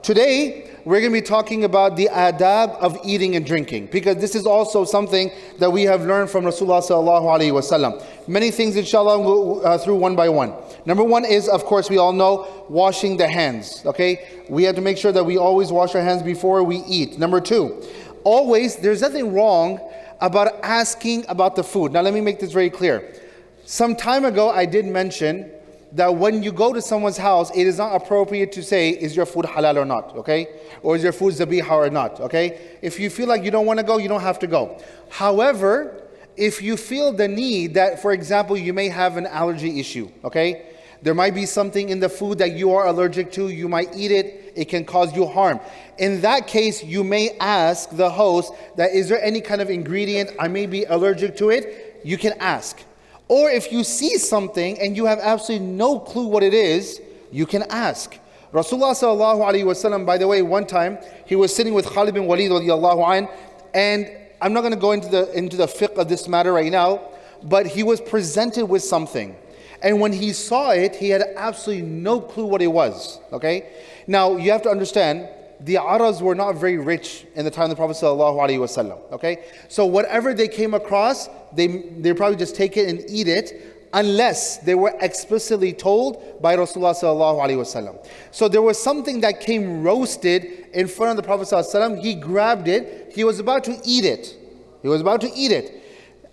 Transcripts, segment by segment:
Today, we're going to be talking about the adab of eating and drinking, because this is also something that we have learned from Rasulullah sallallahu alaihi wasallam. Many things, inshallah, we'll go through one by one. Number one is, of course, we all know washing the hands. Okay, we have to make sure that we always wash our hands before we eat. Number two, always, there's nothing wrong about asking about the food. Now, let me make this very clear. Some time ago, I did mention that when you go to someone's house, it is not appropriate to say, is your food halal or not, okay? Or is your food zabiha or not, okay? If you feel like you don't want to go, you don't have to go. However, if you feel the need that, for example, you may have an allergy issue, okay? There might be something in the food that you are allergic to, you might eat it, it can cause you harm. In that case, you may ask the host that, is there any kind of ingredient I may be allergic to it? You can ask. Or if you see something and you have absolutely no clue what it is, you can ask. Rasulullah sallallahu alaihi wasallam, by the way, one time he was sitting with Khalid bin Walid radiallahu anh, and I'm not going to go into the fiqh of this matter right now, but he was presented with something. And when he saw it, he had absolutely no clue what it was. Okay? Now, you have to understand, the Arabs were not very rich in the time of the Prophet sallallahu alaihi wasallam. Okay? So whatever they came across, they probably just take it and eat it, unless they were explicitly told by Rasulullah sallallahu alaihi wasallam. So there was something that came roasted in front of the Prophet sallallahu alaihi wasallam. He grabbed it. He was about to eat it. He was about to eat it.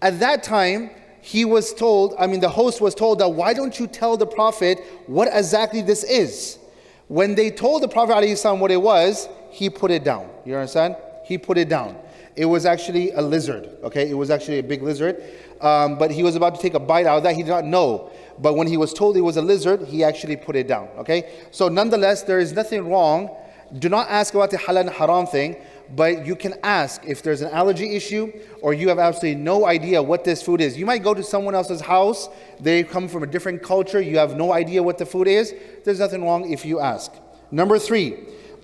At that time, the host was told that, why don't you tell the Prophet what exactly this is? When they told the Prophet ﷺ what it was, he put it down. You understand? He put it down. It was actually a lizard. Okay, it was actually a big lizard. But he was about to take a bite out of that. He did not know. But when he was told it was a lizard, he actually put it down. Okay, so nonetheless, there is nothing wrong. Do not ask about the halal and haram thing, but you can ask if there's an allergy issue or you have absolutely no idea what this food is. You might go to someone else's house, they come from a different culture, you have no idea what the food is. There's nothing wrong if you ask. Number three,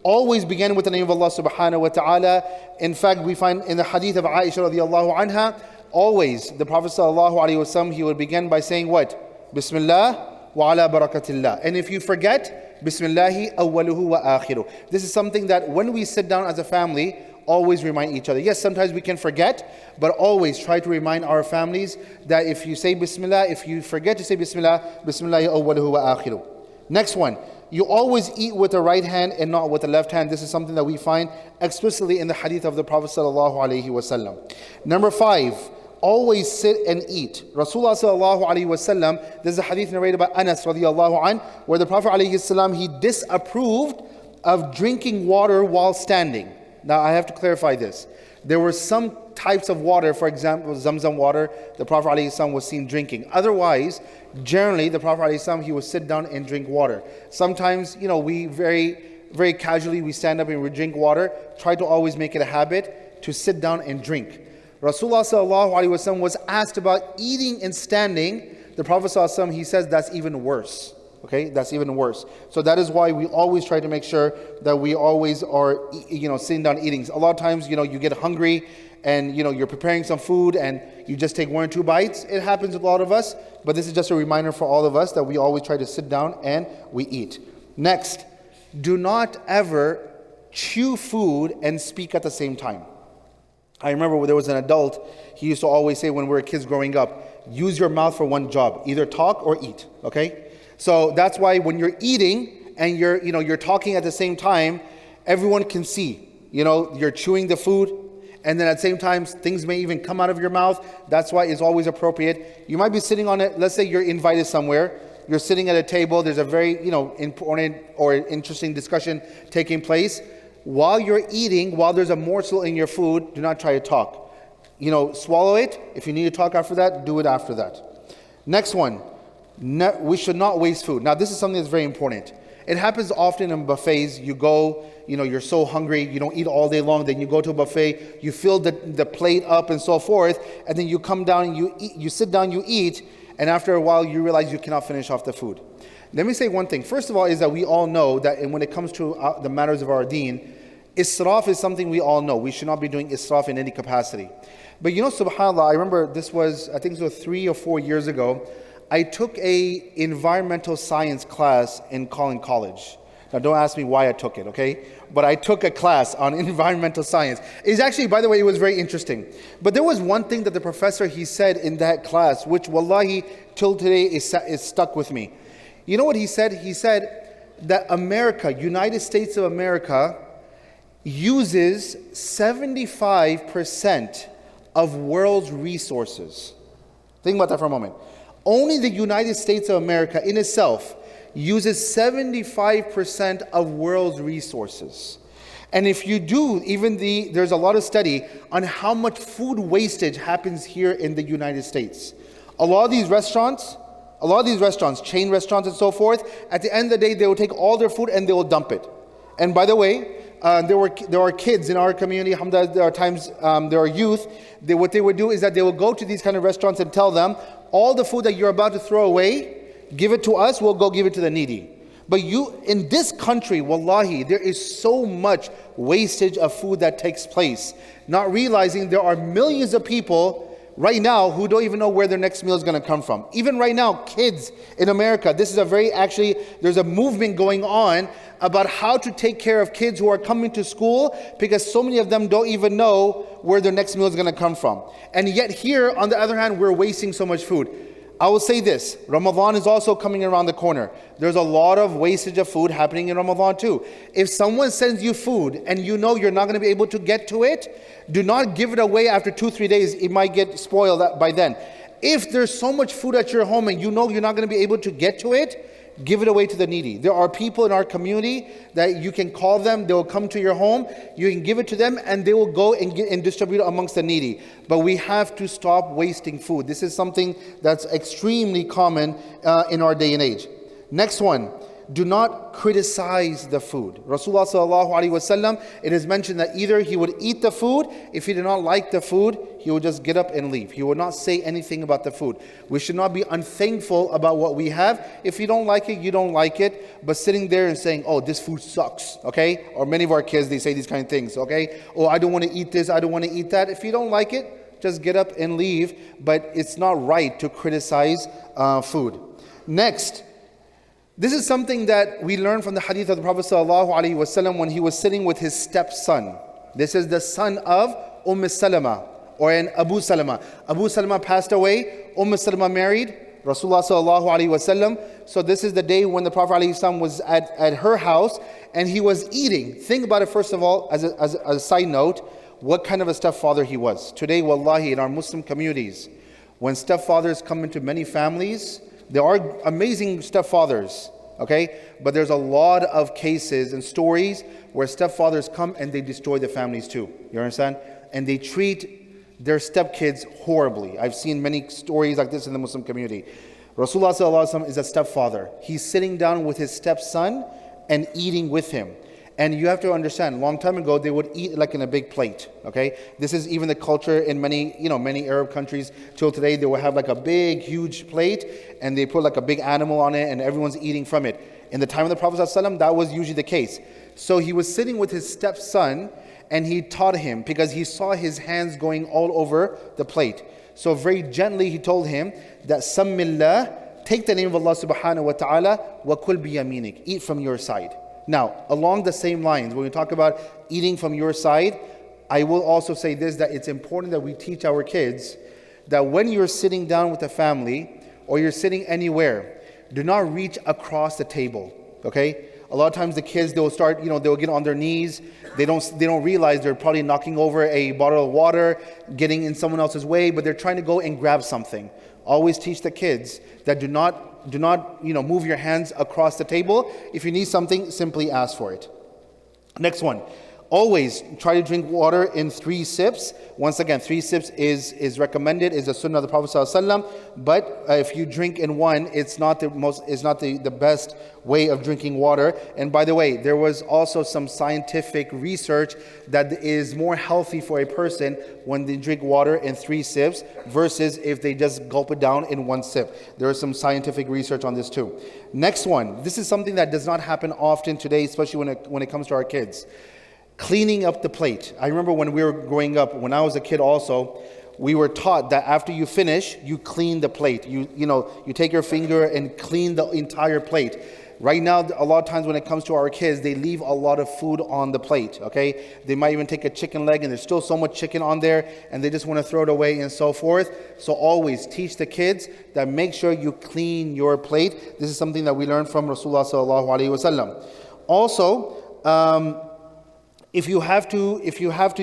always begin with the name of Allah subhanahu wa ta'ala. In fact, we find in the hadith of Isha radiallahu anha, always the Prophet sallallahu alaihi wasallam, he would begin by saying what? Bismillah wa ala barakatillah. And if you forget, Bismillahi awwaluhu wa akhiru. This is something that when we sit down as a family, always remind each other. Yes, sometimes we can forget, but always try to remind our families that if you say Bismillah, if you forget to say Bismillah, Bismillahi awwaluhu wa akhiru. Next one, you always eat with the right hand and not with the left hand. This is something that we find explicitly in the hadith of the Prophet sallallahu alaihi wasallam. Number five, always sit and eat. Rasulullah sallallahu alaihi wasallam, there's a hadith narrated by Anas radiallahu anh, where the Prophet alaihi salam, he disapproved of drinking water while standing. Now I have to clarify this. There were some types of water, for example, Zamzam water, the Prophet alaihi salam was seen drinking. Otherwise, generally, the Prophet alaihi salam, he would sit down and drink water. Sometimes, we very casually, we stand up and we drink water. Try to always make it a habit to sit down and drink. Rasulullah sallallahu alaihi wasallam was asked about eating and standing. The Prophet sallallahu alaihi wasallam, he says that's even worse. Okay, that's even worse. So that is why we always try to make sure that we always are, sitting down eating. A lot of times, you get hungry and, you're preparing some food and you just take one or two bites. It happens with a lot of us, but this is just a reminder for all of us that we always try to sit down and we eat. Next, do not ever chew food and speak at the same time. I remember when there was an adult, he used to always say when we were kids growing up, use your mouth for one job, either talk or eat, okay? So that's why when you're eating and you're talking at the same time, everyone can see, you're chewing the food, and then at the same time, things may even come out of your mouth. That's why it's always appropriate. You might be sitting on it, let's say you're invited somewhere, you're sitting at a table, there's a very, important or interesting discussion taking place. While you're eating, while there's a morsel in your food, do not try to talk. Swallow it. If you need to talk after that, do it after that. Next one, we should not waste food. Now, this is something that's very important. It happens often in buffets. You go, you're so hungry, you don't eat all day long, then you go to a buffet, you fill the plate up and so forth, and then you come down and you eat, you sit down, you eat, and after a while you realize you cannot finish off the food. Let me say one thing. First of all is that we all know that when it comes to the matters of our deen, israf is something we all know. We should not be doing israf in any capacity. But subhanAllah, I remember I think it was 3 or 4 years ago, I took a environmental science class in College. Now don't ask me why I took it, okay? But I took a class on environmental science. It's actually, by the way, it was very interesting. But there was one thing that the professor, he said in that class, which wallahi, till today is stuck with me. You know what he said? He said that America, United States of America, uses 75% of world's resources. Think about that for a moment. Only the United States of America in itself uses 75% of world's resources. And if you do, there's a lot of study on how much food wastage happens here in the United States. A lot of these restaurants, chain restaurants and so forth, at the end of the day, they will take all their food and they will dump it. And by the way, there are kids in our community, alhamdulillah, there are times, there are youth, what they would do is that they will go to these kind of restaurants and tell them, all the food that you're about to throw away, give it to us, we'll go give it to the needy. But in this country, wallahi, there is so much wastage of food that takes place, not realizing there are millions of people right now who don't even know where their next meal is going to come from. Even right now, kids in America, there's a movement going on about how to take care of kids who are coming to school, because so many of them don't even know where their next meal is going to come from. And yet here, on the other hand, we're wasting so much food. I will say this, Ramadan is also coming around the corner. There's a lot of wastage of food happening in Ramadan too. If someone sends you food and you know you're not going to be able to get to it, do not give it away after 2-3 days. It might get spoiled by then. If there's so much food at your home and you know you're not going to be able to get to it, give it away to the needy. There are people in our community that you can call them, they will come to your home, you can give it to them, and they will go and distribute it amongst the needy. But we have to stop wasting food. This is something that's extremely common in our day and age. Next one, do not criticize the food. Rasulullah sallallahu alaihi wasallam, it is mentioned that either he would eat the food, if he did not like the food, he would just get up and leave. He would not say anything about the food. We should not be unthankful about what we have. If you don't like it, you don't like it. But sitting there and saying, oh, this food sucks, okay? Or many of our kids, they say these kind of things, okay? Oh, I don't want to eat this, I don't want to eat that. If you don't like it, just get up and leave. But it's not right to criticize food. Next, this is something that we learn from the hadith of the Prophet ﷺ when he was sitting with his stepson. This is the son of Salama, or an Abu Salama. Abu Salama passed away, Salama married Rasulullah ﷺ. So this is the day when the Prophet ﷺ was at her house and he was eating. Think about it first of all, as a side note, what kind of a stepfather he was. Today, wallahi, in our Muslim communities, when stepfathers come into many families, there are amazing stepfathers, okay? But there's a lot of cases and stories where stepfathers come and they destroy the families too. You understand? And they treat their stepkids horribly. I've seen many stories like this in the Muslim community. Rasulullah ﷺ is a stepfather. He's sitting down with his stepson and eating with him. And you have to understand, a long time ago, they would eat like in a big plate, okay? This is even the culture in many Arab countries till today. They will have like a big, huge plate, and they put like a big animal on it, and everyone's eating from it. In the time of the Prophet ﷺ, that was usually the case. So he was sitting with his stepson, and he taught him, because he saw his hands going all over the plate. So very gently, he told him that, Sammillah, take the name of Allah subhanahu wa ta'ala, wa kul biyaminik, eat from your side. Now, along the same lines, when we talk about eating from your side, I will also say this, that it's important that we teach our kids that when you're sitting down with a family or you're sitting anywhere, do not reach across the table, okay? A lot of times the kids, they'll start, they'll get on their knees. They don't realize they're probably knocking over a bottle of water, getting in someone else's way, but they're trying to go and grab something. Always teach the kids that do not move your hands across the table. If you need something, simply ask for it. Next one. Always try to drink water in 3 sips. Once again, 3 sips is recommended, is the sunnah of the Prophet ﷺ. But if you drink in 1, it's not the best way of drinking water. And by the way, there was also some scientific research that is more healthy for a person when they drink water in 3 sips versus if they just gulp it down in 1 sip. There is some scientific research on this too. Next one. This is something that does not happen often today, especially when it comes to our kids. Cleaning up the plate. I remember when we were growing up, when I was a kid also, we were taught that after you finish, you clean the plate. You take your finger and clean the entire plate. Right now, a lot of times when it comes to our kids, they leave a lot of food on the plate, okay? They might even take a chicken leg and there's still so much chicken on there and they just want to throw it away and so forth. So always teach the kids that make sure you clean your plate. This is something that we learned from Rasulullah sallallahu alaihi wasallam. Also, if you have to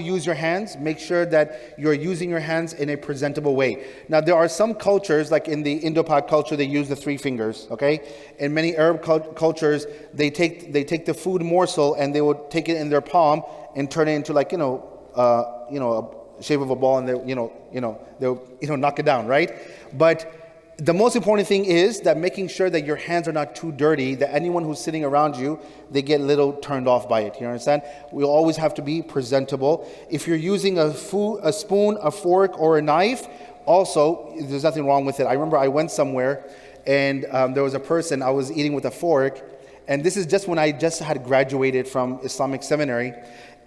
use your hands, make sure that you're using your hands in a presentable way. Now, there are some cultures, like in the Indo-Pak culture, they use the 3 fingers, okay? In many Arab cultures, they take the food morsel and they will take it in their palm and turn it into like, a shape of a ball, and they'll knock it down, right? But the most important thing is that making sure that your hands are not too dirty, that anyone who's sitting around you, they get a little turned off by it. You understand? We always have to be presentable. If you're using a spoon, a fork, or a knife, also, there's nothing wrong with it. I remember I went somewhere and there was a person, I was eating with a fork, and this is just when I just had graduated from Islamic seminary.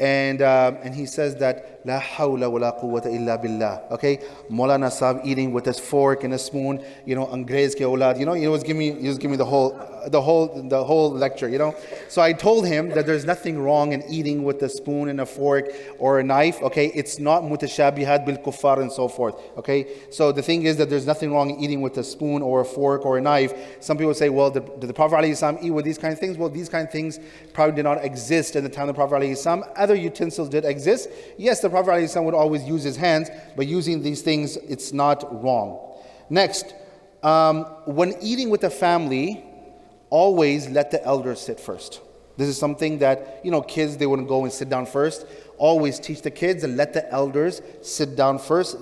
And he says that La hawla wa la quwwata illa billah. Okay, Maulana Sahib eating with his fork and a spoon. Angrez ke aulad. He was giving me the whole lecture. So I told him that there's nothing wrong in eating with a spoon and a fork or a knife. Okay, it's not mutashabihat bil kuffar and so forth. Okay, so the thing is that there's nothing wrong in eating with a spoon or a fork or a knife. Some people say, well, did the Prophet ﷺ eat with these kind of things? Well, these kind of things probably did not exist in the time of the Prophet ﷺ. Other utensils did exist. Yes, the Prophet ﷺ would always use his hands, but using these things, it's not wrong. Next, when eating with a family, always let the elders sit first. This is something that, kids, they wouldn't go and sit down first. Always teach the kids and let the elders sit down first.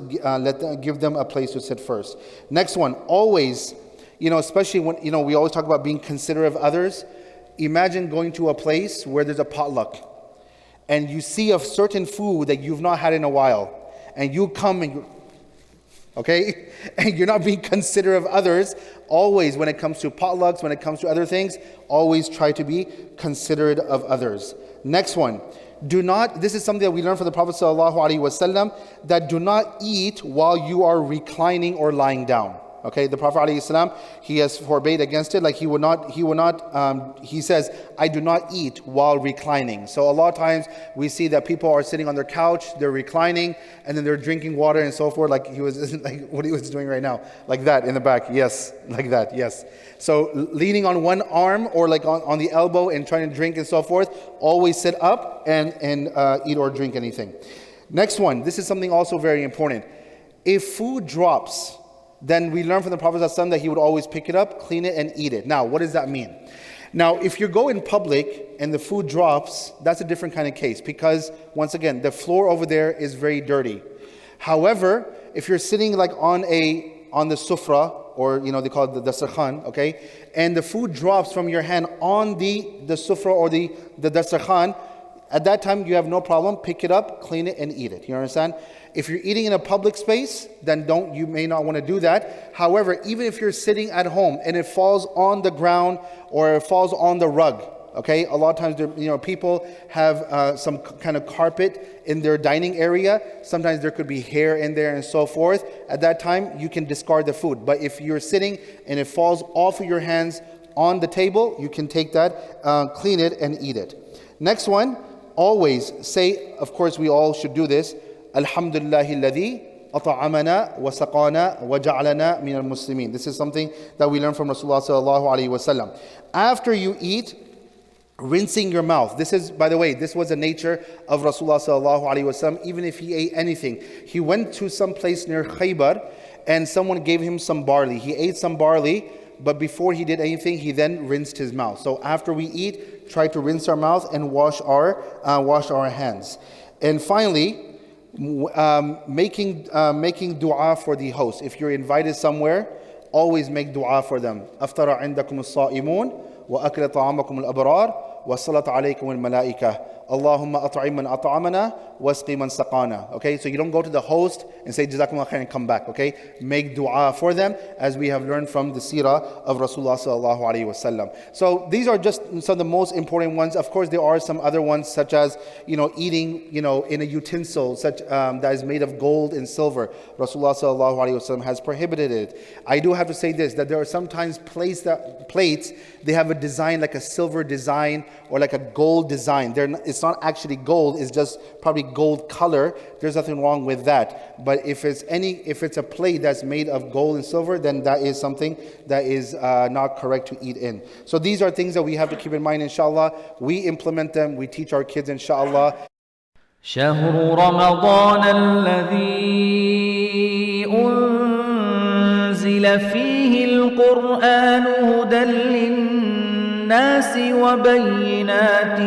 Give them a place to sit first. Next one, always, especially when, we always talk about being considerate of others. Imagine going to a place where there's a potluck and you see a certain food that you've not had in a while, and you come and and you're not being considerate of others. Always, when it comes to potlucks, when it comes to other things, always try to be considerate of others. Next one, this is something that we learned from the Prophet ﷺ, that do not eat while you are reclining or lying down. Okay, the Prophet ﷺ, he has forbade against it. Like he says, I do not eat while reclining. So a lot of times we see that people are sitting on their couch, they're reclining, and then they're drinking water and so forth, like what he was doing right now, like that in the back. Yes, like that. Yes. So leaning on one arm or like on the elbow and trying to drink and so forth. Always sit up and eat or drink anything. Next one. This is something also very important. If food drops, then we learn from the Prophet ﷺ that he would always pick it up, clean it, and eat it. Now, what does that mean? Now, if you go in public and the food drops, that's a different kind of case, because once again, the floor over there is very dirty. However, if you're sitting like on the sufra, or they call it the dasarkhan, okay, and the food drops from your hand on the sufra or the dasarkhan, at that time you have no problem. Pick it up, clean it, and eat it. You understand? If you're eating in a public space, then you may not want to do that. However, even if you're sitting at home and it falls on the ground or it falls on the rug, okay, a lot of times people have some kind of carpet in their dining area. Sometimes there could be hair in there and so forth. At that time, you can discard the food. But if you're sitting and it falls off of your hands on the table, you can take that, clean it, and eat it. Next one, always say, of course we all should do this, Alhamdulillahi alladhi at'amana wa saqana wa ja'alana min al-muslimin. This is something that we learn from Rasulullah sallallahu alaihi wasallam. After you eat, rinsing your mouth. This is, by the way, this was the nature of Rasulullah sallallahu alaihi wasallam. Even if he ate anything, he went to some place near Khaybar and someone gave him some barley. He ate some barley, but before he did anything, he then rinsed his mouth. So after we eat, try to rinse our mouth and wash our hands. And finally, making dua for the host. If you're invited somewhere, always make dua for them. Aftara indakum as-sa'imun wa akala ta'amakum al-abrar وَالصَّلَاةُ عَلَيْكُمْ وَالْمَلَائِكَةُ اللهم أطعم من أطعمنا واسقي من سقانا. Okay, so you don't go to the host and say Jazakumullah khair and come back. Okay, make dua for them, as we have learned from the seerah of Rasulullah sallallahu alaihi wasallam. So these are just some of the most important ones. Of course, there are some other ones, such as eating in a utensil such that is made of gold and silver. Rasulullah sallallahu alaihi wasallam has prohibited it. I do have to say this, that there are sometimes plates they have a design like a silver design or like a gold design. It's not actually gold, it's just probably gold color. There's nothing wrong with that. But if it's a plate that's made of gold and silver, then that is something that is not correct to eat in. So these are things that we have to keep in mind, inshallah. We implement them, we teach our kids, inshallah. شهر رمضان الذي أنزل فيه القرآن هدى للناس وبينات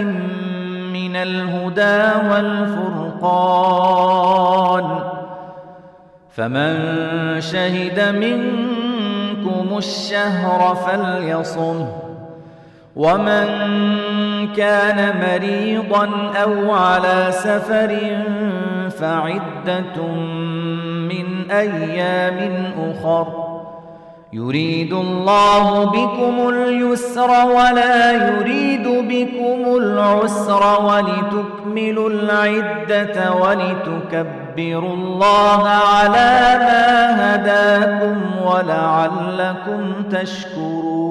من الهدى والفرقان فمن شهد منكم الشهر فليصمه ومن كان مريضا أو على سفر فعدة من أيام أخر يريد الله بكم اليسر ولا يريد بكم العسر ولتكملوا العدة ولتكبروا الله على ما هداكم ولعلكم تشكرون.